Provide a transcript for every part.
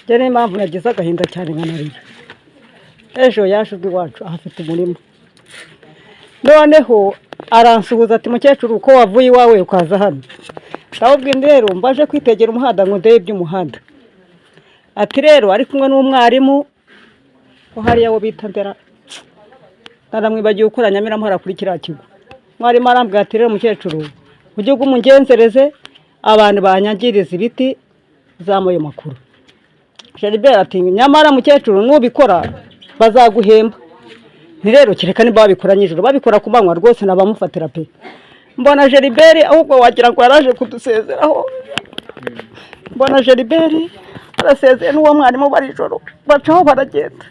Njye niyo mpamvu nagize agahinda cyane nkanarira. Ejo yaje iwacu ahafite umurima, noneho aransuhuza ati mukecuru uko wavuye iwawe ukaza hano. Ndamubwira rero mbaje kwitegera umuhanda ngo ndebe iby'umuhanda. Ati rero ari kumwe n'umwarimu ko hariya wo bita Ndera, ndaramwibagiye ukora Nyamiramara kuri kiriya kigo. Mwarimu arambwira ati rero mukecuru mu gihugu mungenzereze abantu banyangiriza ibiti zamuye makuru. Geribert ati nyamara mukecuru nubikora bazaguhemba. Ni rero kereka niba babikora nijoro, babikora ku manywa rwose nabamufatira pe. Mbona Geribert ahubwo wagira ngo yaraje kudusezeraho. Mbona Geribert arasezeye n'uwo mwarimu bari ijoro bacaho baragenda.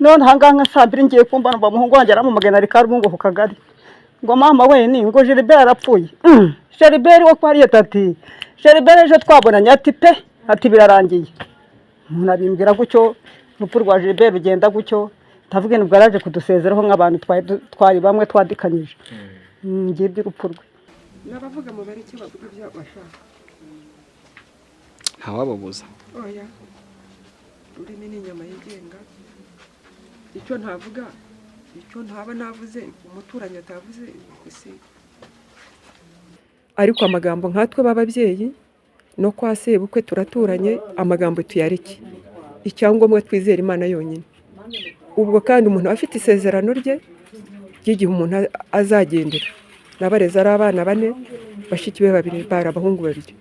None hanganga saa 2 ngiye kumva numva umuhungu wanjye aramumagana ari Karubungo ku kagari. Ngo mama we ni ngo Geribert arapfuye. Geribert wo kwariye tati. Geribert ejo twabonanye ati pe ati birarangiye. Nabimbwira gucyo urupfu rwa Geribert rugenda gucyo, tavuge nibwo araje kudusezeraho nk'abantu twari bamwe twadikanyije. Ngiye by'urupfu rwe. Nabavuga mu bareke bavuga ibyo bashaka. Ntawababuza. Oya. Ururimi ni inyama yigenga. Icyo ntavuga, icyo ntaba navuze, umuturanyi atavuze isi. Ariko amagambo nkatwe b'ababyeyi no kwa sebukwe turaturanye, amagambo tuyareke. Icyangombwa twizera Imana yonyine. Ubwo kandi umuntu afite isezerano rye ry'igihe umuntu azagendera. Nabareza ari abana 4, bashiki be 2 barabahungu 2.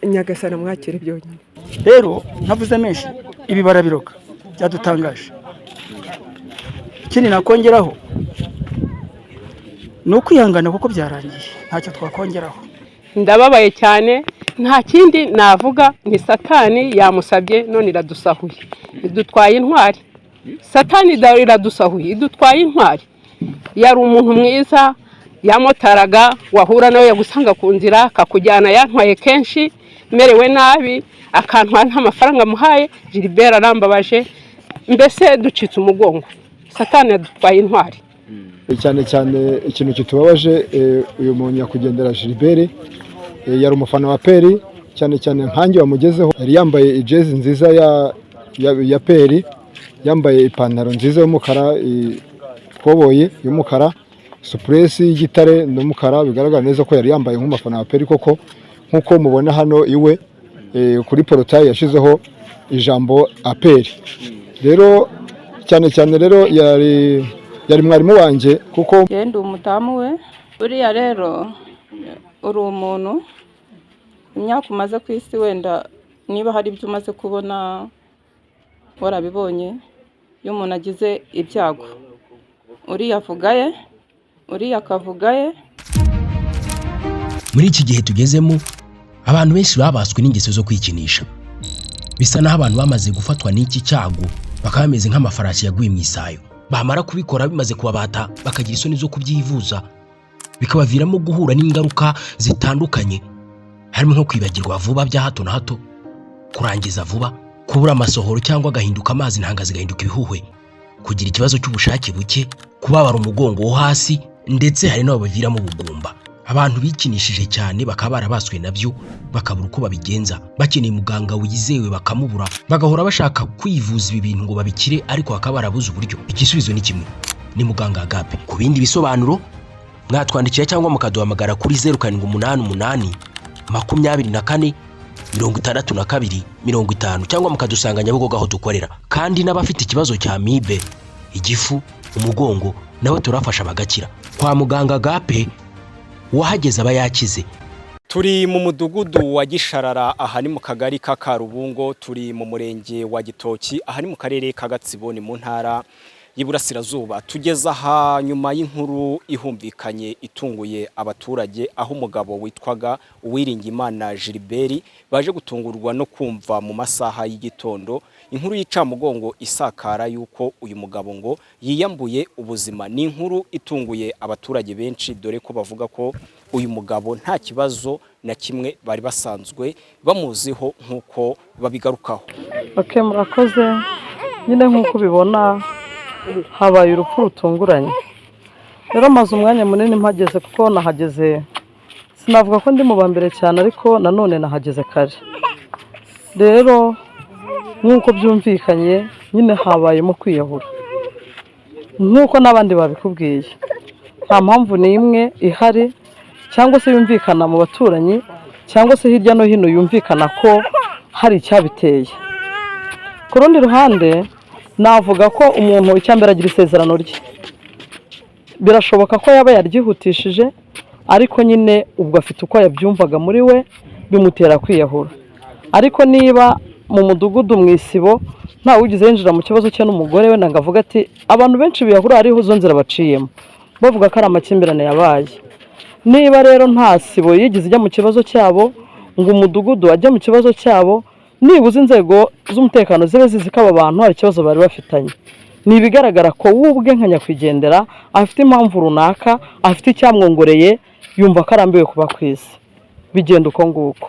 Nyagasana mwakire byonyine. Rero navuze menshi ibi barabiroka byadutangaje. Kini nakongeraho nukwihangana kuko byarangiye ntacyo twakongeraho. Ndababaye cyane, nta kindi navuga ni Satani yamusabye none iradusahuye. Idutwaye intwari. Satani iradusahuye, idutwaye intwari. Yari umuntu mwiza, yamotaraga, wahura nawe yagusanga ku nzira akakujyana yantwaye kenshi, merewe nabi, akantwara nta mafaranga muhaye. Geribert arambabaje, mbese ducitse umugongo. Satani yadutwaye intwari. Cyane cyane ikintu kitubabaje uyu muntu yakugendera Geribert yari umufana wa Peri, cyane cyane nkanjye wamugezeho. Yari yambaye ijezi nziza ya Peri, yambaye ipantaro nziza y'umukara, koboye y'umukara, supresi y'igitare n'umukara, bigaragara neza ko yari yambaye nk'umufana wa Peri koko, nkuko mubona hano iwe kuri portail yashizeho ijambo Aperi. Rero cyane cyane rero yari mwarimu wanjye kuko yenda umudamu we. Uriya rero uri umuntu imyaka umaze ku isi, wenda niba hari ibyo umaze kubona warabibonye. Iyo umuntu agize ibyago uriya avugaye, uriya akavugaye. Muri iki gihe tugezemo abantu benshi babaswe n'ingeso zo kwikinisha. Bisa naho abantu bamaze gufatwa n'iki cyago bakaba bameze nk'amafarashi yaguye mu isayo. Bamara kubikora bimaze kubabata bakagira isoni zo kubyivuza, bikabaviramo guhura n'ingaruka zitandukanye, harimo nko kwibagirwa vuba bya hato na hato, kurangiza vuba, kubura amasohoro cyangwa gahinduka amazi ntanga zigahinduka ibihuhwe, kugira ikibazo cy'ubushake buke, kubabara umugongo wo hasi, ndetse hari n'abo baviramo ubugumba. Abantu bikinishije cyane bakaba barabaswe nabyo, bakabura uko babigenza, bakeneye muganga wizewe bakamubura, bagahora bashaka kwivuza ibi bintu ngo babikire, ariko bakaba barabuze uburyo. Igisubizo ni kimwe, ni muganga Agape. Ku bindi bisobanuro mwatwandikira cyangwa mukaduhamagara kuri 0788 24 62 50 cyangwa mukadusanga Nyabugogo aho dukorera. Kandi n'abafite ikibazo cya mibe, igifu, umugongo nabo turafasha bagakira. Kwa muganga Agape wahageze aba yakize. Turi mu mudugudu wa Gisharara, aha ni mu kagari ka Karubungo, turi mu murenge wa Gitoki, aha ni mu karere ka Gatsibo, ni mu ntara y'Iburasirazuba. Tugeza aha nyuma y'inkuru ihumvikanye itunguye abaturage, aho umugabo witwaga Uwiringiyimana Geribert baje gutungurwa no kumva mu masaha y'igitondo inkuru y'Icamugongo isakara yuko uyu mugabo ngo yiyambuye ubuzima. Ni inkuru itunguye abaturage benshi, dore ko bavuga ko uyu mugabo nta kibazo na kimwe bari basanzwe bamuziho nk'uko babigarukaho. Murakoze. Nyine nk'uko bibona habaye urupfu rutunguranye. Rero maze umwanya munini mpageze kuko nahageze, sinavuga ko ndi mu bambere cyane, ariko nanone nahageze kare. rero nk'uko byumvikanye nyine habayemo kwiyahura nk'uko n'abandi babikubwiye nta mpamvu n'imwe ihari cyangwa se yumvikana mu baturanyi cyangwa se hirya no hino yumvikana ko hari icyabiteye. Ku rundi ruhande navuga ko umuntu icyambere agira isezerano rye, birashoboka ko yaba yaryihutishije ariko nyine ubwo afite uko yabyumvaga muri we bimutera kwiyahura. Ariko niba mu mudugudu mu isibo ntawe ugize yinjira mu kibazo cye n'umugore we nangavuga ati abantu benshi biyahura hariho izo nzira baciyemo bavuga ko ari amakimbirane yabaye. Niba rero nta sibo yigize ijya mu kibazo cyabo ngo umudugudu ajya mu kibazo cyabo, nibuze inzego z'umutekano zibe zizi ko aba bantu hari ikibazo bari bafitanye, ni ibigaragara ko we ubwe nka nyakwigendera afite impamvu runaka, afite icyamwongoreye, yumva ko arambiwe kuba ku isi. Bigenda uko nguko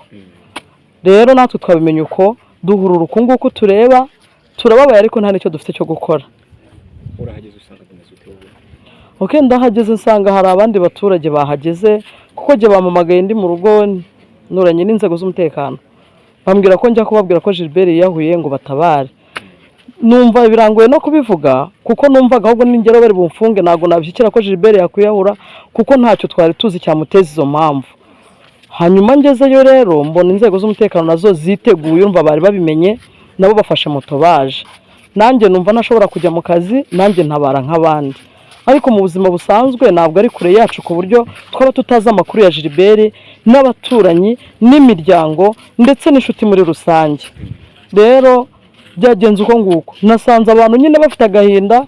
rero natwe twabimenya uko duhurura uko nguko, tureba turababaye ariko nta n'icyo dufite cyo gukora. Ndahageze nsanga hari abandi baturage bahageze kuko jye bampamagaye ndi mu rugo nturanye n'inzego z'umutekano, bambwira ko njya kubabwira ko Gilbert yiyahuye ngo batabare. Numva birangoye no kubivuga kuko numvaga ahubwo n'ingero bari bumfunge, ntabwo nabishyikira ko Gilbert yakwiyahura kuko ntacyo twari tuzi cyamuteza izo mpamvu. Hanyuma ngezeyo rero mbona inzego z'umutekano nazo ziteguye, urumva bari babimenye nabo bafashe moto baje. Nanjye numva nashobora kujya mu kazi, nanjye ntabara nk'abandi. Ariko mu buzima busanzwe ntabwo ari kure yacu ku buryo twaba tutazi amakuru ya Gilbert n'abaturanyi n'imiryango ndetse n'inshuti muri rusange. Rero byagenze uko nguko, nasanze abantu nyine bafite agahinda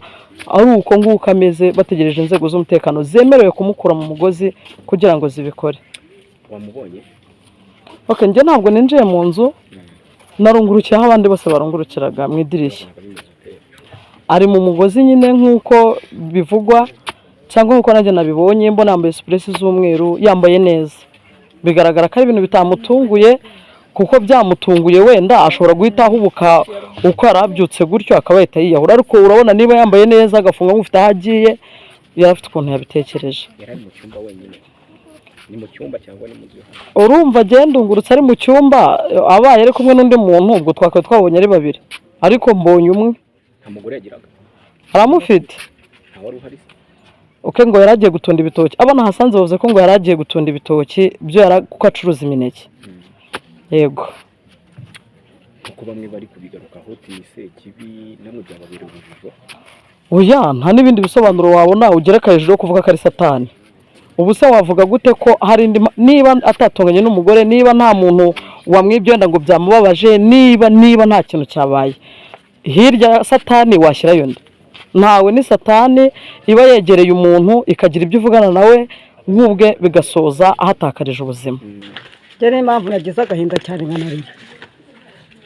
ari uko nguko ameze, bategereje inzego z'umutekano zemerewe kumukura mu mugozi kugira ngo zibikore. Wamubonye? Njye ntabwo ninjiye mu nzu, narungurukiye aho abandi bose barungurukiraga mu idirishya. Ari mu mugozi nyine nk'uko bivugwa cyangwa nk'uko nanjye nabibonye, mbona yambaye supuresi z'umweru, yambaye neza. Bigaragara ko ari ibintu bitamutunguye kuko byamutunguye wenda ashobora guhita ahubuka uko yarabyutse gutyo akaba yahita yiyahura, ariko urabona niba yambaye neza agafunga nk'ufite aho agiye, yari afite ukuntu yabitekereje. Yari mu cyumba wenyine? Ni mu cyumba cyangwa ni mu nzu? Urumva agenda ungurutse ari mu cyumba, abaye ari kumwe n'undi muntu ubwo twakaba twabonye ari babiri, ariko mbonye umwe. Nta mugore yagiraga? Aramufite. Nta wari uhari? Ngo yari agiye gutunda ibitoki, abana hasanze bavuze ko ngo yari agiye gutunda ibitoki byo kuko acuruza imineke. Yego. Kuko bamwe bari kubigarukaho tise kibi namwe byababera urujijo? Oya, nta n'ibindi bisobanuro wabona ugereka hejuru yo kuvuga ko ari Satani. Ubu se wavuga gute ko hari niba atatunganye n'umugore, niba nta muntu wamwibye wenda ngo byamubabaje, niba nta kintu cyabaye, hirya ya Satani washyirayo nde? Ntawe, ni Satani iba yegereye umuntu ikagira ibyo ivugana nawe nk'ubwe bigasoza ahatakarije ubuzima. Njye niyo mpamvu nagize agahinda cyane nkanarira.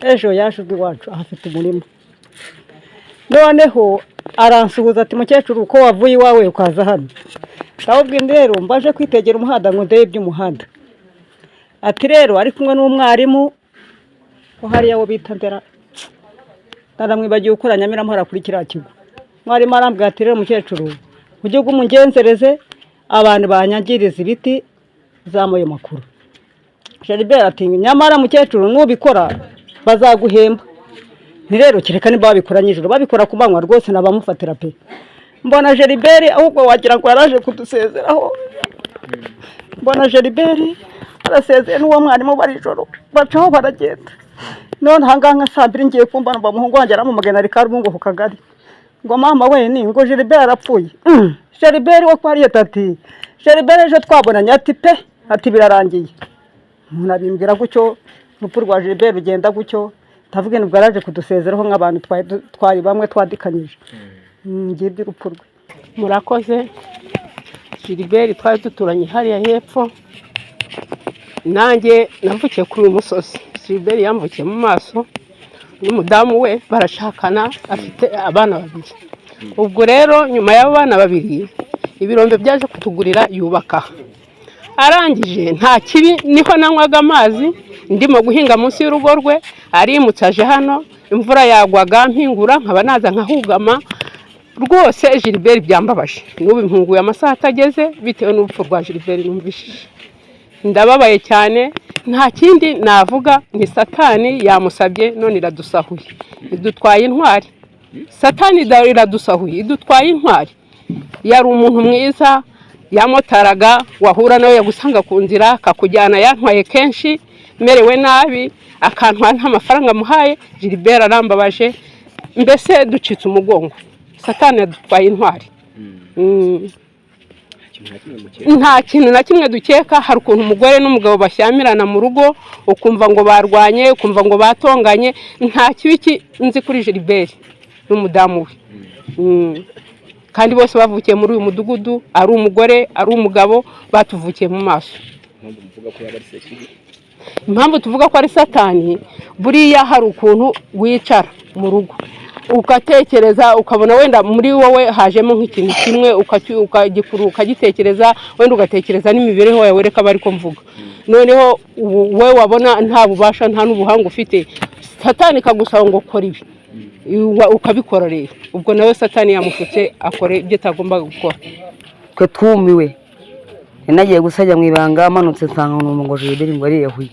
Ejo yaje iwacu ahafite umurima, noneho aransuhuza ati mukecuru ko wavuye iwawe ukaza hano. Ndababwira rero mbaje kwitegera umuhanda ngo ndebe iby'umuhanda. Ati rero ari kumwe n'umwarimu ko hariya wo bita Ndera, naramwibagiye ukora Nyamirama kuri kiriya kigo. Mwarimu arambwira ati rero mukecuru mu gihugu umungenzereze abantu banyagiriza ibiti zamuye makuru. Gilbert ati nyamara mukecuru nubikora bazaguhemba. Ni rero kereka niba babikora nijoro, babikora ku manywa rwose nabamufatira pe. Mbona Gilbert ahubwo wagira ngo yaraje kudusezeraho. Mbona Gilbert arasezeye n'uwo mwarimu bari ijoro bacaho baragenda. None hanganga saa 2 ngiye kumva numva umuhungu wanjye aramumagana ari Karubungo ku kagari. Ngo mama we ni ngo Gilbert arapfuye. Gilbert wo kwariye tati. Gilbert ejo twabonanye ati pe ati birarangiye. Nabimbwira gucyo urupfu rwa Gilbert rugenda gucyo, tavuge nibwo araje kudusezeraho nk'abantu twari bamwe twadikanyije. Ngiye by'urupfu rwe. Murakoze. Gilbert twari duturanye hariya hepfo, nanjye navukiye kuri uyu musozi. Gilbert yamvukiye mu maso n'umudamu we barashakana, afite abana babiri. Ubwo rero nyuma y'abo bana babiri ibirombe byaje kutugurira yubaka. Arangije nta kibi niho nanywaga amazi ndimo guhinga munsi y'urugo rwe, arimutse aje hano, imvura yagwaga mpingura nkaba naza nkahugama. Rwose Gilbert byambabaje, n'ubu impunguye amasaha atageze bitewe n'urupfu rwa Gilbert numvishije. ndababaye cyane nta kindi navuga ni satani yamusabye none iradusahuye idutwaye intwari satani iradusahuye idutwaye intwari yari umuntu mwiza yamotaraga wahura nawe yagusanga ku nzira akakujyana yantwaye kenshi merewe nabi akantwara nta mafaranga amuhaye Gilbert arambabaje mbese ducitse umugongo satani yadutwaye intwari nta kintu na kimwe dukeka hari ukuntu umugore n'umugabo bashyamirana mu rugo ukumva ngo barwanye ukumva ngo batonganye nta kibi nzi kuri Gilbert n'umudamu we kandi bose bavukiye muri uyu mudugudu ari umugore ari umugabo batuvukiye mu maso impamvu tuvuga ko ari satani buriya hari ukuntu wicara mu rugo ugatekereza ukabona wenda muri wowe hajemo nk'ikintu kimwe ukagikuru ukagitekereza wenda ugatekereza n'imibereho yawe reka bari ko mvuga noneho wowe wabona nta bubasha nta n'ubuhanga ufite satani kagusaba ngo kora ibi ukabikora rero ubwo nawe satani yamufutse akore ibyo atagomba gukora twe twumiwe nagiye gusajya mu ibanga amanutse nsanga ngo Gilbert ngo ariyahuye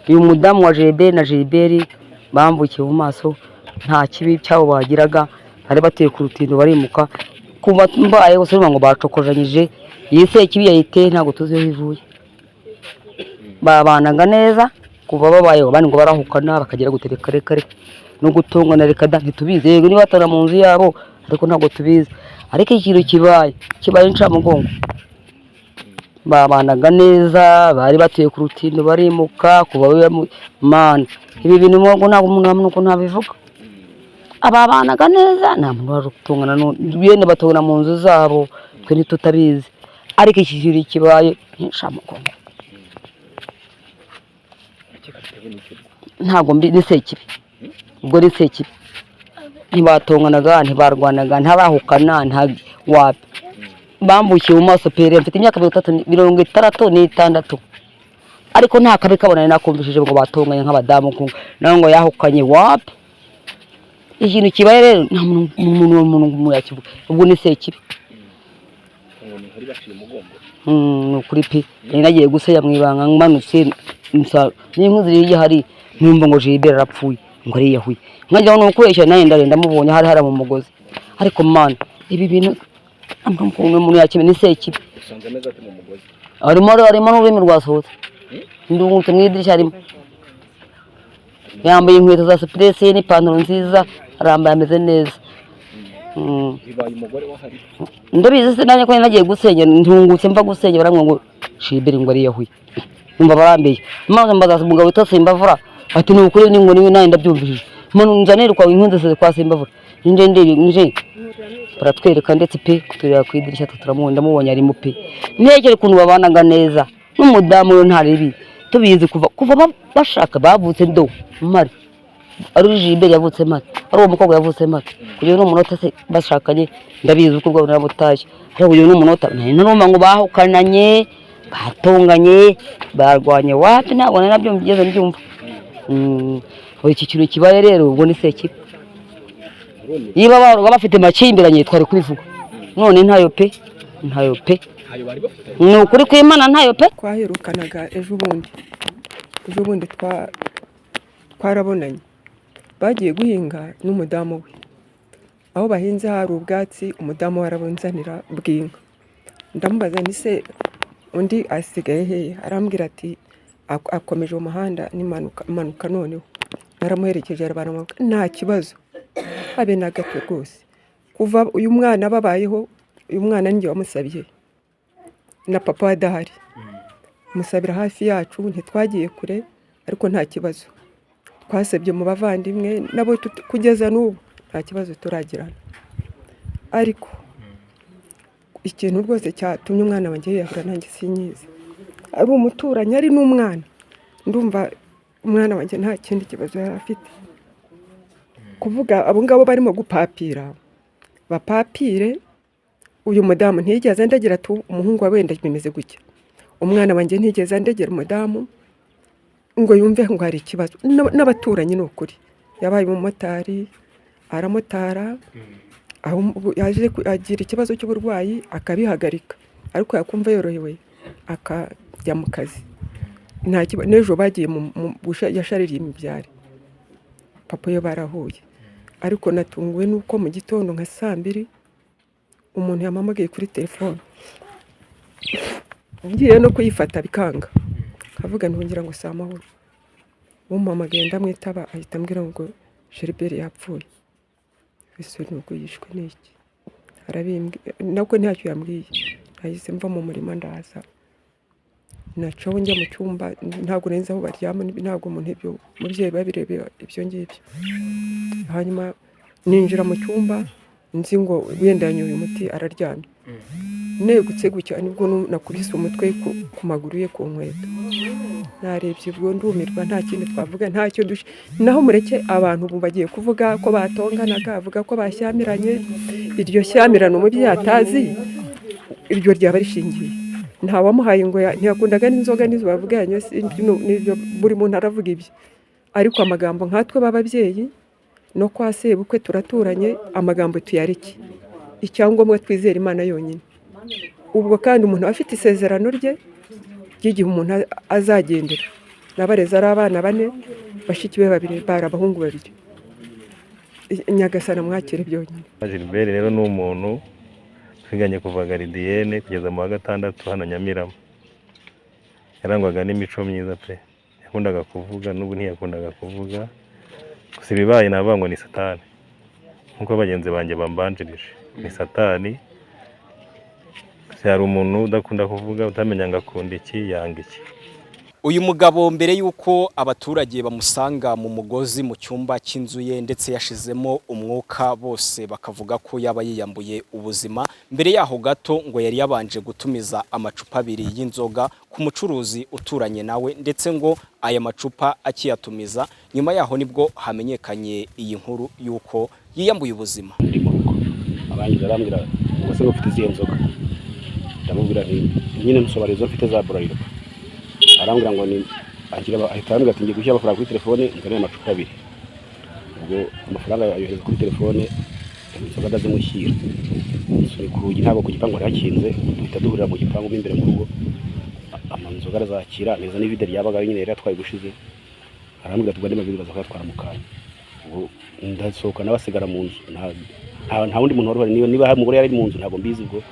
uyu mudamu wa Gilbert na Gilbert bambukiye mu maso nta kibi cyabo bagiraga bari batuye ku rutindo barimuka kumva mbaye gusa ngo bacokozanyije yise kibi yayite ntago tuzi aho ivuye babanaga neza kuva babaye abandi ngo barahukana bakagera gutereka reka no gutongana reka da ntitubize yego niba batara mu nzu yabo ariko ntago tubize ariko ikintu kibaye incamugongo babanaga neza bari batuye ku rutindo barimuka kuva mana ibi bintu ngo ntabwo umuntu uko ntabivuga ababanaga neza nta muntu wari gutongana bene batongana mu nzu zabo twe ntitutabizi ariko iki kibaye inshamugongo ntabwo mbi ni sekibi ubwo ni sekibi ntibatonganaga ntibarwanaga ntabahukana nta wapi bambukiye mu maso pere mfite imyaka 36 ariko nta kabe kabonane nakumvishije ngo batonganye nk'abadamu naho ngo yahukanye wapi ikintu kibaye rero nta muntu yakivuga ubwo ni sekibi ukuri pe nagiye gusaya mu ibanga manutse n'inkuzi hari numva ngo Gilbert arapfuye ngo ariyahuye nkajya no kuresha naye ndarenda mubonye hari mu mugozi ariko man ibi bintu umuntu yakime ni sekibi arimo n'ururimi rwasohotse ndungutse mu idirishya arimo yambaye inkweto za supuresi n'ipantaro nziza arambaye ameze neza ndabizi se nanjye ko nagiye gusengera ntungutse mva gusengera baramwe ngo Gilbert ngo ariyahuye numva barambeye maze mbaza umugabo witwa Simbavura ati ni ukuri ngo niwe naye ndabyumvishije muntu nzanira kwa inkunze kwa Simbavura nje baratwereka ndetse pe kuturira ku idirishya turamubona ndamubonye ari mu pe ntegere kuntu babanaga neza n'umudamu we ntaribi tubizi kuva bashaka bavutse ndo mari ari Gilbert yavutse mari ari uwo mukobwa yavutse mari kugira n'umunota se bashakanye ndabizi uko bwo nabutaje ari uyu n'umunota n'urumva ngo bahukananye batonganye barwanye wapi ntabwo nabyo ngeze mbyumva iki kintu kibaye rero ubwo ni sekibi yiba bafite makimbiranye twari kubivuga none ntayo pe ni ukuri kw'Imana ntayo pe twaherukanaga ejo bundi twarabonanye bagiye guhinga n'umudamu we aho bahinze hari ubwatsi umudamu we arabunzanira bw'inka ndamubaza nti se undi asigaye hehe arambwira ati akomeje umuhanda n'impanuka noneho naramuherekeje arabarambuka nta kibazo abe na gato rwose kuva uyu mwana babayeho uyu mwana ninjye wamusabiye na papa adahari musabira hafi yacu ntitwagiye kure ariko nta kibazo twasabye mu bavandimwe nabo kugeza n'ubu nta kibazo turagirana ariko ikintu rwose cyatumye umwana wanjye yiyahura nanjye sinyizi ari umuturanyi ari n'umwana ndumva umwana wanjye nta kindi kibazo yari afite kuvuga abo ngabo barimo gupapira bapapire uyu mudamu ntiyigeze ndegera tu umuhungu wa wenda bimeze gutya umwana wanjye ntigeze ndegera umudamu ngo yumve ngo hari ikibazo n'abaturanyi ni ukuri yabaye umumotari aramotara yaje agira ikibazo cy'uburwayi akabihagarika ariko yakumva yorohewe akajya mu kazi n'ejo bagiye yashaririye imibyare papa yo barahuye ariko natunguwe nuko mu gitondo nka 2:00 umuntu yamamagaye kuri telefone ngiye no kuyifata bikanga kavuga ntungira ngo samahoro umamagaye ndamwitaba ahita ambwira ngo Gilbert yapfuye ese nuko yishwe n'iki arabimbwe nako ntacyo yambwiye ahise mva mu murima ndaza naco njya mu cyumba ntago renza aho baryama ntago umuntu ibyo mubyeyi babirebe ibyo ngibyo hanyuma ninjira mu cyumba nzi ngo wendanye uyu muti araryamye negutse gutya nibwo nakubise umutwe ku maguru ye ku nkweto narebye ubwo ndumirwa nta kindi twavuga ntacyo naho mureke abantu ubu bagiye kuvuga ko batonganaga avuga ko bashyamiranye iryo shyamirano umubyeyi atazi iryo ryaba rishingiye nta wamuhaye ngo ntiyakundaga n'inzoga nizo bavuga n'ibyo buri muntu aravuga ibyo ariko amagambo nkatwe b'ababyeyi no kwa sebukwe turaturanye amagambo tuyareke icyangombwa twizera Imana yonyine ubwo kandi umuntu afite isezerano rye ry'igihe umuntu azagendera nabareza ari abana 4 bashiki be 2 bari abahungu 2 Nyagasana mwakire byonyine. Gilbert rero ni umuntu twiganye kuva garidiyene kugeza mu wa 6 hano Nyamirama yarangwaga n'imico myiza pe yakundaga kuvuga n'ubu ntiyakundaga kuvuga gusa ibibaye navuga ngo ni satani nkuko bagenzi banjye bambanjirije ni satani yari umuntu udakunda kuvuga utamenya ngo akunda iki yanga iki. Uyu mugabo mbere yuko abaturage bamusanga mu mugozi mu cyumba cy'inzu ye ndetse yashizemo umwuka bose bakavuga ko yaba yiyambuye ubuzima, mbere yaho gato ngo yari yabanje gutumiza amacupa 2 y'inzoga ku mucuruzi uturanye nawe ndetse ngo aya macupa akiyatumiza nyuma yaho nibwo hamenyekanye iyi nkuru yuko yiyambuye ubuzima. Abangiza arambwira ngo se ufite izihe nzoga, ndamubwira nyine nsobarezo mfite za Bralirwa, arambwira ngo ni ahita arambwira ati ngiye gushyira amafaranga kuri telefone nzanye amacupa 2, ubwo amafaranga yohereza kuri telefone inzoga ndazimushyira suri ku rugi ntabwo ku gipangu harakinze duhita duhurira mu gipangu imbere mu rugo amanzoga arazakira neza n'ivide ryabaga nyine yari atwaye gushize, arambwira tugande mabiri bazakatwara mu kanya, ubwo ndasohoka nabasigara mu nzu nta wundi muntu wari niba hari umugore yari mu nzu ntabwo mbizi, ubwo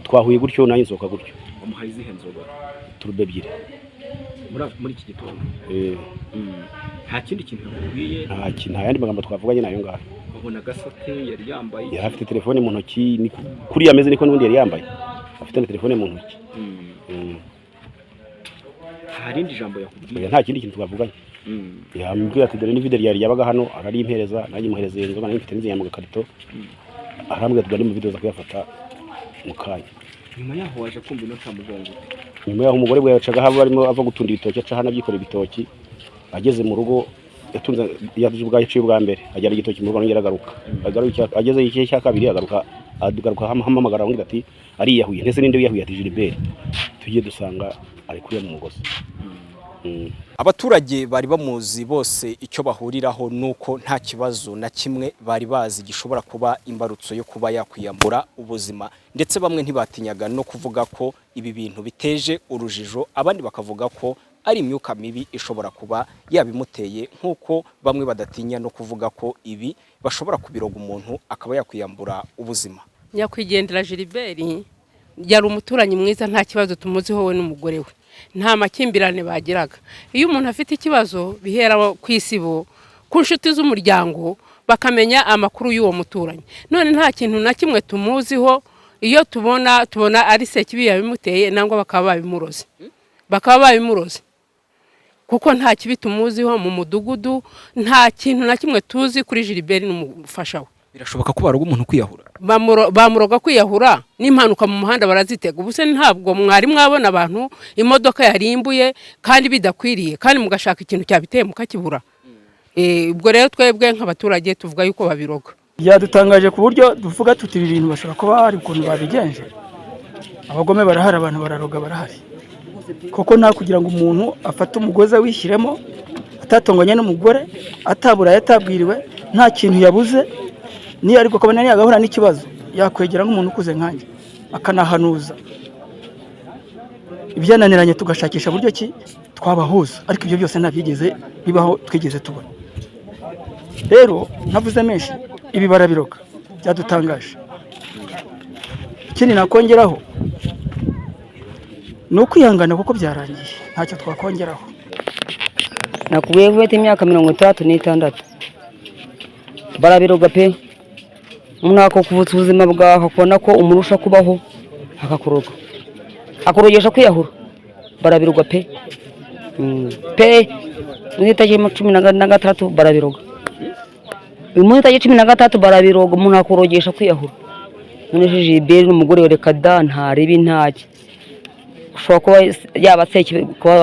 twahuye gutyo nanjye nsohoka gutyo. Umuhaye izihe nzoga? Turube 2 muri iki gitondo. Nta kindi kintu yakubwiye? Nta yandi magambo twavuganye nayo ngaho. Babona gasate yari yambaye, yari afite telefone mu ntoki kuri yameze niko n'undi yari yambaye afite telefone mu ntoki. Hari indi jambo yakubwiye? Nta kindi kintu twavuganye. Yambwira ati dore ni video yari yabaga hano ararimpereza nanjye muhereza inzoga nanjye mfite n'iziye mu gakarito, arambwira tugane mu video za kuyafata mu kanya. Nyuma yaho waje kumva inota mugongo? Nyuma yaho umugore bwe yacaga haba barimo ava gutunda ibitoki aca hana byikora ibitoki, ageze mu rugo yatunze yaje ubwa yaciye ubwa mbere ajyana igitoki mu rugo nongera agaruka ageze ikihe cya kabiri agaruka hamamagara ngo ati ari yahuye ndetse ninde yahuye ati Gilbert, tugiye dusanga ari kuri mu mugozi. Abaturage bari bamuzi bose icyo bahuriraho nuko nta kibazo na kimwe bari bazi gishobora kuba imbarutso yo kuba yakwiyambura ubuzima, ndetse bamwe ntibatinyaga no kuvuga ko ibi bintu biteje urujijo, abandi bakavuga ko ari imyuka mibi ishobora kuba yabimuteye, nkuko bamwe badatinya no kuvuga ko ibi bashobora kubiroga umuntu akaba yakwiyambura ubuzima. Nyakwigendera Gilbert yari umuturanyi mwiza, nta kibazo tumuziho we n'umugore we, nta makimbirane bagiraga. Iyo umuntu afite ikibazo bihera ku isibo ku nshuti z'umuryango bakamenya amakuru y'uwo muturanyi. None nta kintu na kimwe tumuziho, iyo tubona ari sekibi yabimuteye nangwa bakaba babimuroze kuko nta kibi tumuziho mu mudugudu, nta kintu na kimwe tuzi kuri Gilbert n'umufasha we. Birashoboka ko baroga umuntu kwiyahura? Bamuroga kwiyahura n'impanuka mu muhanda barazitega. Ubuse ntabwo mwari mwabona abantu imodoka yarimbuye kandi bidakwiriye kandi mugashaka ikintu cyabiteye mukakibura. Ubwo rero twebwe nk'abaturage tuvuga yuko babiroga. Yadutangaje ku buryo duvuga tuti ibi bintu bashobora kuba hari ukuntu babigenje. Abagome barahari, abantu bararoga barahari. Koko nta kugira ngo umuntu afate umugozi wishyiremo atatonganye n'umugore atabura yatabwiriwe nta kintu yabuze, niyo ariko kabana niyo agahura n'ikibazo yakwegera nk'umuntu ukuze nkanjye akanahanuza ibyananiranye tugashakisha buryo ki twabahuza, ariko ibyo byose ntabyigeze bibaho twigeze tubona. Rero navuze menshi, ibi barabiroga byadutangaje. Ikindi nakongeraho ni ukwihangana kuko byarangiye, ntacyo twakongeraho. Nakubwiye ko ufite imyaka 36 barabiroga pe. Umuntu akakuvutsa ubuzima bwawe akabona ko umurusha kubaho akakuroga, akurogesha kwiyahura. Barabiroga pe pe. Mu itariki 16 barabiroga, mu itariki 13 barabiroga. Umuntu akurogesha kwiyahura. Munesheje ibere n'umugore we reka da ntaribi ntaki. Ushobora kuba yaba seke kuba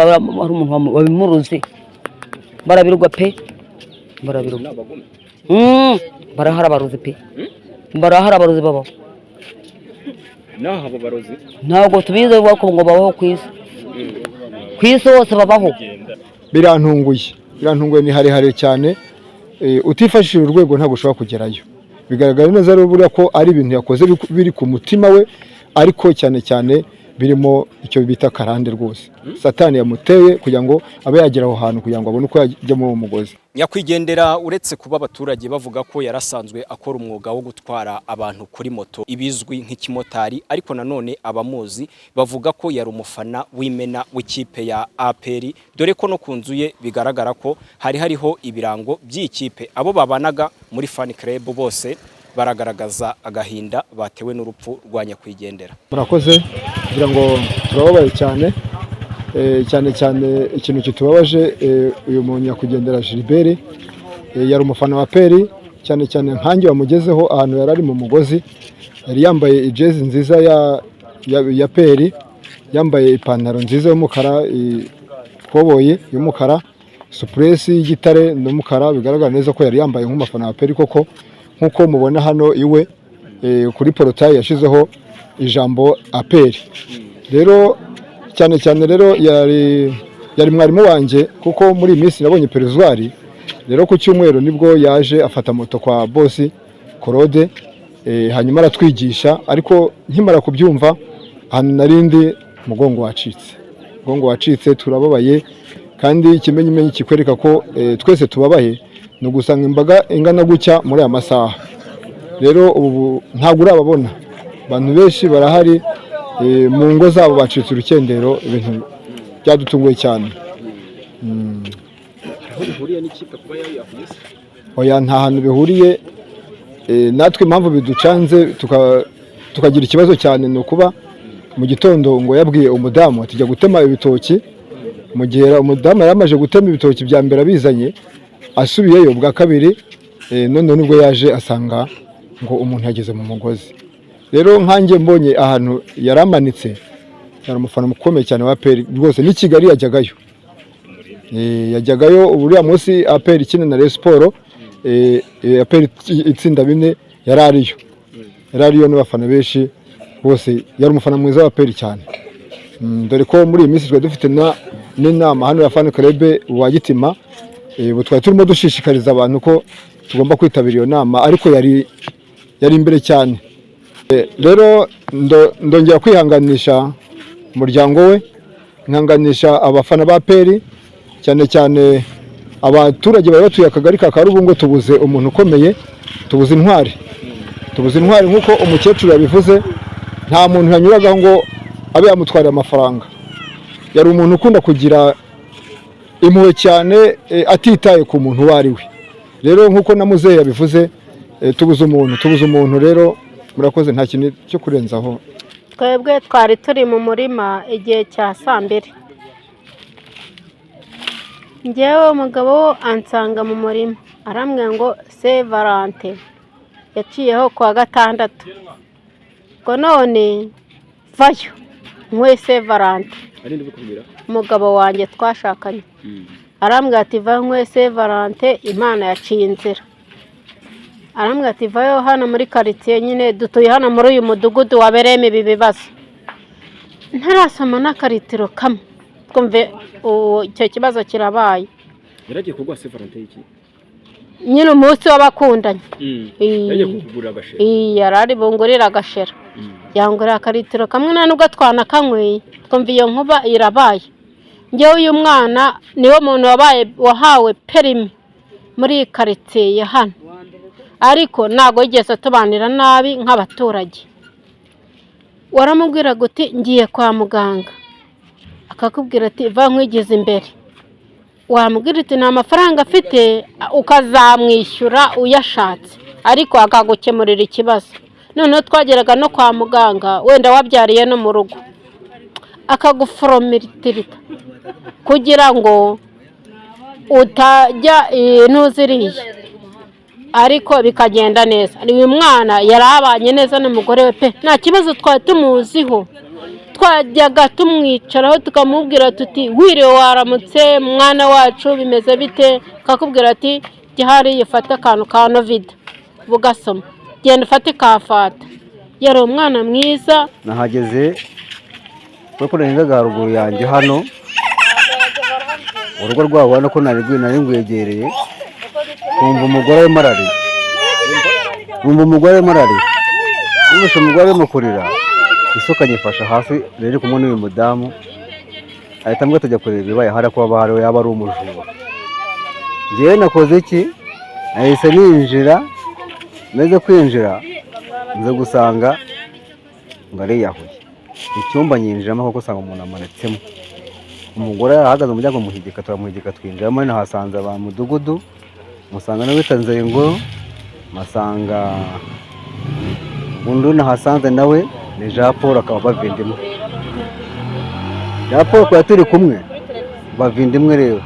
ari umuntu wabimuruze. Barabiroga pe, barabiroga. Barahara baruzi pe, barahara baruzi babaho. Naho abo barozi Ntabwo tubize bako ngo babaho kwisi, kwisi hose babaho. Birantunguye ni harehare cyane. Utifashishije urwego ntabwo ushobora kugerayo. Bigaragara neza rero buriya ko ari ibintu yakoze biri ku mutima we, ariko cyane cyane birimo icyo bita karande rwose. Satani yamuteye kugira ngo abe yagera aho hantu kugira ngo abone uko yajya mu mugozi. Nyakwigendera uretse kuba abaturage bavuga ko yarasanzwe akora umwuga wo gutwara abantu kuri moto ibizwi nk'ikimotari, ariko nanone abamuzi bavuga ko yari umufana w'imena w'ikipe ya APR, dore ko no kunzu ye bigaragara ko hariho ibirango by'ikipe. Abo babanaga muri fan club bose baragaragaza agahinda batewe n'urupfu rwa nyakwigendera. Murakoze kugira ngo turababaye cyane. Cyane ikintu kitubabaje, uyu muntu nyakwigendera Gilbert yari umufana wa APR, cyane nkanjye wamugezeho ahantu yari ari mu mugozi. Yari yambaye ijezi nziza ya APR, yambaye ipantaro nziza y'umukara, ikoboyi y'umukara, supresi y'igitare n'umukara. Bigaragara neza ko yari yambaye nk'umufana wa APR koko, nkuko mubona hano iwe kuri portail yashizeho ijambo APR. Rero cyane rero yari mwarimu wanjye, kuko muri minsi nabonye perezwari. Rero ku cyumweru nibwo yaje afata moto kwa boss Claude, hanyuma aratwigisha. Ariko nkimara kubyumva ahantu narindi mugongo wacitse, turababaye. Kandi ikimenyimenyi kikwereka ko twese tubabaye no gusanga imbaga ingana gucya muri aya masaha. Rero ubu ntabwo urababona, abantu benshi barahari mu ngo zabo bacitse urukendero. Ibintu byadutunguye cyane. Oya, nta hantu bihuriye. Natwe impamvu biducanze tukagira ikibazo cyane ni ukuba mu gitondo ngo yabwiye umudamu ati jya gutema ibitoki. Mu gihe umudamu yaramaje gutema ibitoki bya mbere abizanye, asubiyeyo bwa kabiri none nibwo yaje asanga ngo umuntu yageze mu mugozi. Rero nkanjye mbonye ahantu yaramanitse, yari umufana mukomeye cyane wa APR rwose. Ni Kigali yajyagayo uriya munsi APR ikina na Rayon Sport, APR itsinda 4 yarariyo n'abafana benshi bose. Yari umufana mwiza wa APR cyane. Dore ko muri iyi minsi twa dufite n'inama hano ya fan club wa Gitima, twari turimo dushishikariza abantu ko tugomba kwitabira iyo nama, ariko yari imbere cyane. Rero ndongera kwihanganisha umuryango we, nkanganisha abafana ba APR, cyane abaturage bari batuye akagari ka Karubungo. Tubuze umuntu ukomeye, tubuze intwari nk'uko umukecuru yabivuze. Nta muntu yanyuragaho ngo abe yamutwarira amafaranga. Yari umuntu ukunda kugira impuhwe cyane, atitaye ku muntu uwo ari we. Rero nk'uko na muzehe yabivuze, tubuze umuntu. Rero murakoze, nta kintu cyo kurenzaho. Twebwe twari turi mu murima igihe cya 2:00. Njyewe umugabo ansanga mu murima, arambwira ngo Saint Valentin yaciyeho kwa 6. Ngo none vayo nkwe Saint Valentin. Umugabo wanjye twashakanye arambwira ati vayo nkwe Saint Valentin, Imana yaciye inzira. Arambwira ati vayo hano muri quartier nyine dutuye hano muri uyu mudugudu wabereyemo ibi bibazo. Ntarasoma n'akaritiro kamwe twumve icyo kibazo kirabaye. Yaragiye kugwa Saint Valentin iki? Nyine umunsi w'abakundanye. Yagiye kugurira agashera. Yarari bungurira agashera. Yangurira akaritiro kamwe, nta nubwo twana kanyweye. Twumva iyo nkuba irabaye. njyewe uyu mwana niwo muntu wahawe perimi muri iyi karitsiye ya hano, ariko ntabwo yigeze atubanira nabi nk'abaturage. Waramubwira guti ngiye kwa muganga, akakubwira ati va nkwigize imbere. Wamubwira ati nta mafaranga afite, ukazamwishyura uyashatse, ariko akagukemurira ikibazo. Noneho twageraga no kwa muganga, wenda wabyariye no mu rugo, akaguforomitirita kugira ngo utajya ntuziriye, ariko bikagenda neza. Uyu mwana yarabanye neza n'umugore we pe, nta kibazo twari tumuziho. Twajyaga tumwicaraho tukamubwira tuti wiriwe waramutse mwana wacu bimeze bite, akakubwira ati gihari yifata akantu ka novida bugasoma, genda ufate kafata. Yari umwana mwiza. Nahageze kuko nahingaga haruguru yanjye hano, urugo rwabo ubona ko nari ngwegereye, kumva umugore arimo ararira, umwishe umugore arimo kurira, isuka nyifasha hasi rero kumwe n'uyu mudamu, ahita ambwira tujya kureba ibibaye hari ko yaba ari umujura. Njyewe nakoze iki? Nahise ninjira, maze kwinjira nze gusanga ngo ariyahuye. Icyumba nyinjiramo kuko usanga umuntu amanitsemo, umugore ahagaze mu muryango muhigika, turamuhigika twinjiramo. Nahasanze aba mudugudu, musanga n'uwitanze ingoro, masanga undi nahasanze nawe ni Jean Paul, akaba bavindimwe. Jean Paul kwa turi kumwe bavindimwe rero.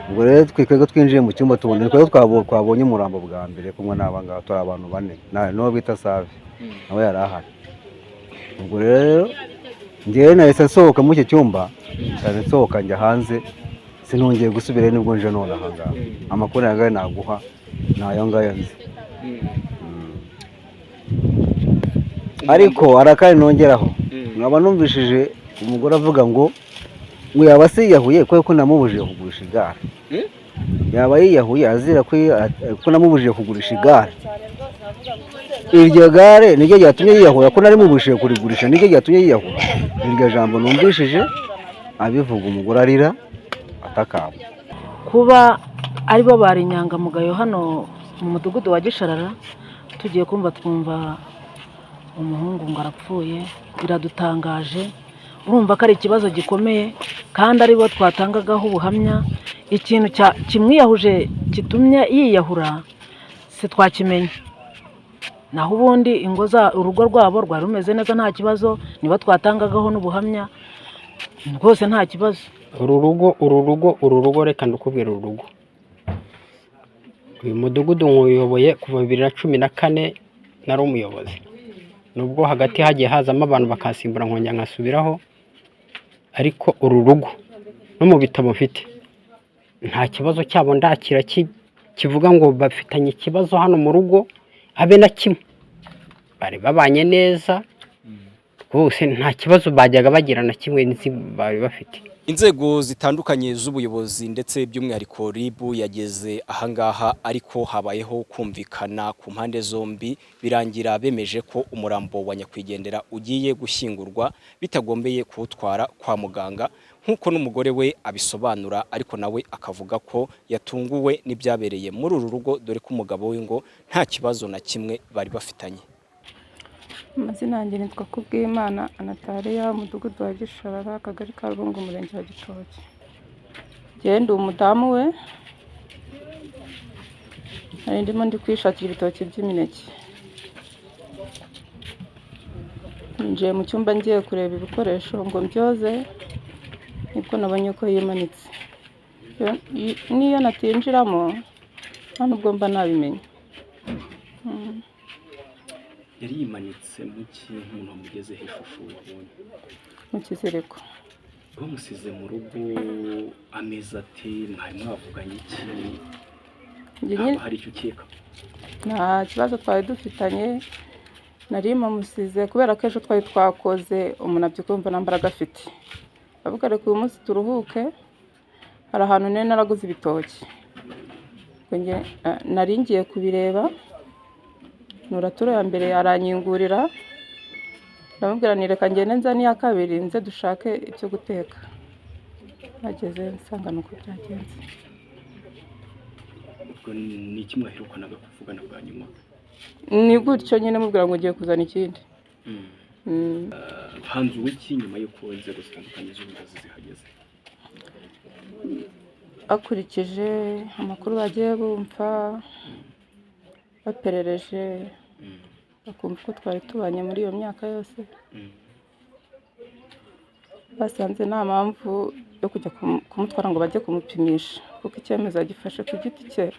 Ubwo rero twikego twinjiye mu cyumba tubona ko twabonye umurambo bwa mbere kumwe n'abanga turi abantu bane, no bita Save nawe yari ahari. Ubwo rero njyewe nahise nsohoka mu iki cyumba, nsohoka njya hanze, sinongeye gusubira nibwo nje none aha ngaha. Amakuru yangaye naguha nayo ngayo nzi. Ariko arakari nongeraho, nkaba numvishije umugore avuga ngo yaba se yiyahuye kuko namubujije kugurisha igare. Yaba yiyahuye azira ko namubujije kugurisha igare. Iryo gare niryo ryatumye yiyahura, ko nari mubujije kurigurisha niryo ryatumye yiyahura. Iryo jambo numvishije abivuga umugore arira atakamba. Kuba aribo bari inyangamugayo hano mu mudugudu wa Gisharara, tugiye kumva twumva umuhungu ngo arapfuye, biradutangaje. Urumva ko ari ikibazo gikomeye kandi aribo twatangagaho ubuhamya. Ikintu kimwiyahuje kitumye yiyahura se twakimenya, naho ubundi urugo rwabo rwari rumeze neza nta kibazo, niba twatangagaho n'ubuhamya rwose nta kibazo. uru rugo reka ndukubwira uru rugo. Uyu mudugudu nkuyoboye kuva 2014 nari umuyobozi, nubwo hagati hagiye hazamo abantu bakasimbura nkongera nkasubiraho, ariko uru rugo no mu bitabo mfite nta kibazo cyabo ndakira kivuga ngo bafitanye ikibazo hano mu rugo abe na kimwe. Bari babanye neza rwose, nta kibazo bajyaga bagira na kimwe bari bafite. Inzego zitandukanye z'ubuyobozi ndetse by'umwihariko RIB yageze ahangaha, ariko habayeho kumvikana ku mpande zombi, birangira bemeje ko umurambo wa nyakwigendera ugiye gushyingurwa bitagombeye kuwutwara kwa muganga nk'uko n'umugore we abisobanura, ariko nawe akavuga ko yatunguwe n'ibyabereye muri uru rugo, dore ko umugabo we ngo nta kibazo na kimwe bari bafitanye. Amazina yanjye nitwa Kubwimana Anatariya, umudugudu wa Gisharara, akagari ka Rubungo, umurenge wa Gitoki. Njyewe ndi umudamu we, nari ndimo ndi kwishakira ibitoki by'imineke. Ninjiye mu cyumba ngiye kureba ibikoresho ngo mbyoze, nibwo nabonye ko yimanitse. Niyo natinjiramo nta nubwo mba nabimenye. Yari yimanitse mu kintu mugeze hejuru mu kiziriko. Bamusize mu rugo amezi ati mwari mwavuganye iki? Hari icyo ukeka? Nta kibazo twari dufitanye, nari mamusize kubera ko ejo twari twakoze umunabyo kumva nambaraga afite. Avuga reka uyu munsi turuhuke, hari ahantu nari naraguze ibitoki. Nari ngiye kubireba, Nuraturo ya mbere aranyingurira, ndamubwira ni reka ngende nza n'iya kabiri nze dushake icyo guteka. nageze nsanga nuko byagenze. ubwo ni iki mwaherukanaga kuvugana bwa nyuma? Ni gutyo nyine mubwira ngo ugiye kuzana ikindi. hanzuwe iki nyuma y'uko inzego zitandukanye z'ubuyobozi zihageze? Akurikije amakuru bagiye bumva baperereje bakumva ko twari tubanye muri iyo myaka yose, basanze nta mpamvu yo kujya kumutwara ngo bajye kumupimisha kuko icyemezo yagifashe ku giti cye.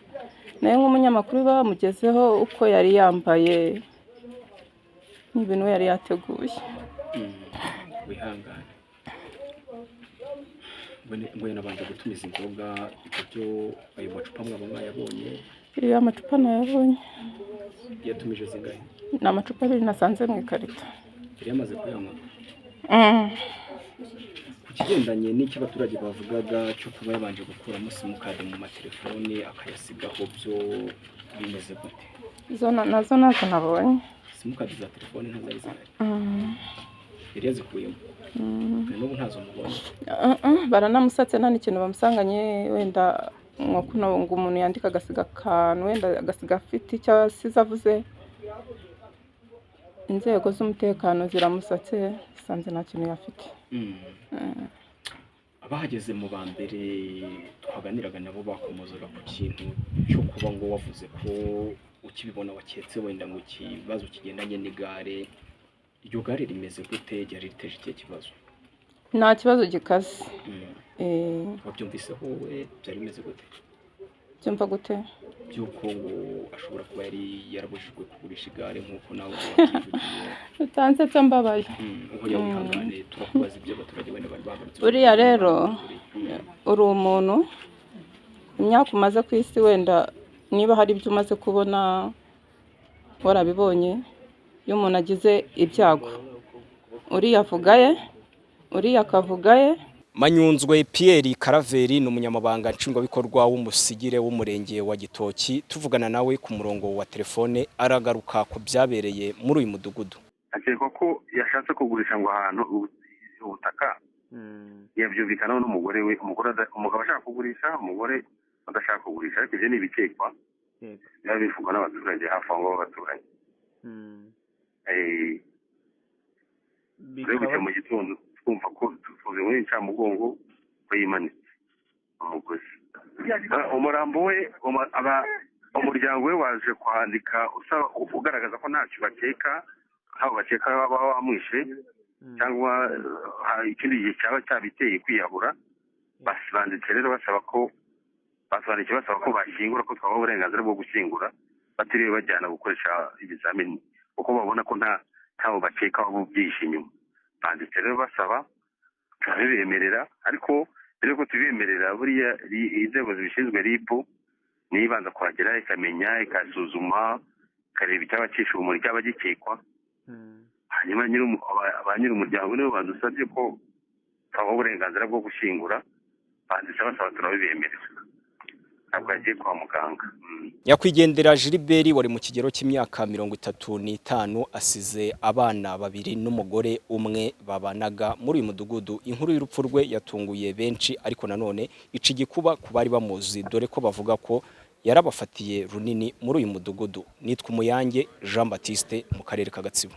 Nawe nk'umunyamakuru bamugezeho uko yari yambaye n'ibintu yari yateguye. Wihangane. Mbone nabanje gutumiza inzoga, ibyo ayo macupa mwaba mwayabonye? Iyo amacupa nayabonye. Yatumije zingahe? Ni amacupa 2 nasanze mu ikarito. Yari yamaze kuyanywa? Ku kigendanye n'icyo abaturage bavugaga cyo kuba yabanje gukuramo simukadi mu matelefone akayasigaho, byo bimeze gute? Nazo nabonye. Simukadi za telefone ntazari zihari? Yari yazikuyemo? N'ubu ntazo mubonye? Baranamusatse nta n'ikintu bamusanganye, wenda nko kuno ngo umuntu yandika agasiga akantu, wenda agasiga afite icyo asize avuze. Inzego z'umutekano ziramusatse zisanze nta kintu yafite. Abahageze mu ba mbere twaganiraga nabo bakomozaga ku kintu cyo kuba ngo wavuze ko ukibibona waketse wenda ngo ikibazo kigendanye n'igare. Iryo gare rimeze gute? Ryari riteje ikihe kibazo? Nta kibazo gikaze. Wabyumvise wowe byari bimeze gute? Byumva gute? Byuko ngo ashobora kuba yari yarabujijwe kugurisha igare nk'uko nawe wakivugiye. Utanze cyo mbabaye. Uko yawihangane turakubaza ibyo abaturage wenda bari bagarutse. Buriya rero uri umuntu, imyaka umaze ku isi, wenda niba hari ibyo umaze kubona warabibonye. Iyo umuntu agize ibyago uriya avugaye, uriya akavugaye. Manyunzwe Pierre Karaveri ni umunyamabanga nshingwabikorwa w'umusigire w'umurenge wa Gitoki. Tuvugana nawe ku murongo wa telefone aragaruka ku byabereye muri uyu mudugudu. Akekwa ko yashatse kugurisha ngo ahantu ubutaka, yabyumvikana n'umugore we. Umugabo ashaka kugurisha, umugore adashaka kugurisha, ariko ibyo ni ibikekwa biba bivugwa n'abaturage hafi aho ngaho b'abaturage. Rero mu gitondo twumva ko tuvuze muri Ncamugongo ko yimanitse umugozi. Umurambo we, umuryango we waje kwandika ugaragaza ko ntacyo bakeka, aho bakeka baba bamwishe cyangwa ikindi gihe cyaba cyabiteye kwiyahura. Banditse rero basaba ko bashyingura, ko twabaha uburenganzira bwo gushyingura batiriwe bajyana gukoresha ibizamini, kuko babona ko ntaho bakeka aho byihishe inyuma. Banditse rero basaba, turabibemerera, ariko mbere yuko tubibemerera buriya inzego zibishinzwe RIB niyo ibanza kuhagera ikamenya, ikasuzuma, ikareba icyabacisha umuriro, cyaba gikekwa. Hanyuma ba nyir'umuryango nibo badusabye ko twabaha uburenganzira bwo gushyingura. Banditse basaba, turabibemerera, ntabwo yagiye kwa muganga. Nyakwigendera Gilbert wari mu kigero cy'imyaka 35 asize abana 2 n'umugore umwe babanaga muri uyu mudugudu. Inkuru y'urupfu rwe yatunguye benshi, ariko nanone ici gikuba ku bari bamuzi, dore ko bavuga ko yarabafatiye runini muri uyu mudugudu. Nitwa Umuyange Jean Baptiste mu karere ka Gatsibo.